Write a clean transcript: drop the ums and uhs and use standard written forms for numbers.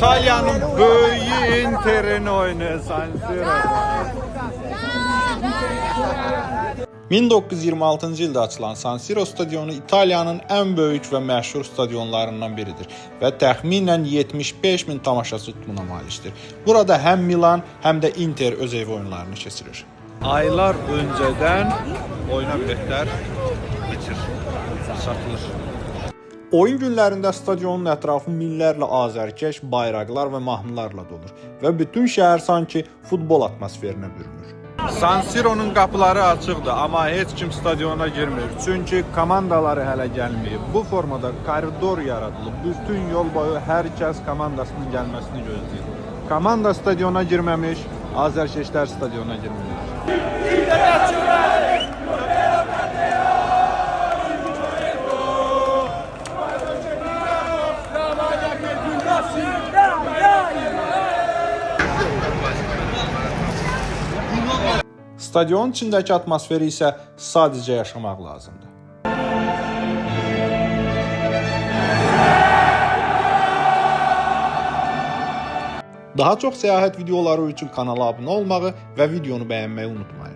İtalyanın böyük Inter'in oyunu San Siro'da. 1926-cı ildə açılan San Siro stadionu İtaliyanın ən böyük və məşhur stadionlarından biridir və təxminən 75 min tamaşaçı tutumuna malikdir. Burada həm Milan, həm də Inter öz ev oyunlarını keçirir. Aylar öncədən oyuna biletlər satılır. Oyun günlərində stadionun ətrafı minlərlə azərkeş, bayraqlar və mahnılarla dolur və bütün şəhər sanki futbol atmosferinə bürünür. San Siro'nun qapıları açıqdır, amma heç kim stadiona girmir. Çünki komandaları hələ gəlməyib. Bu formada koridor yaradılıb. Bütün yol boyu hər kəs komandasının gəlməsini gözləyir. Komanda stadiona girməmiş, azərkeşlər stadiona girmirlər. Stadionun içindəki atmosferi isə sadəcə yaşamaq lazımdır. Daha çox səyahət videoları üçün kanala abunə olmağı və videonu bəyənməyi unutmayın.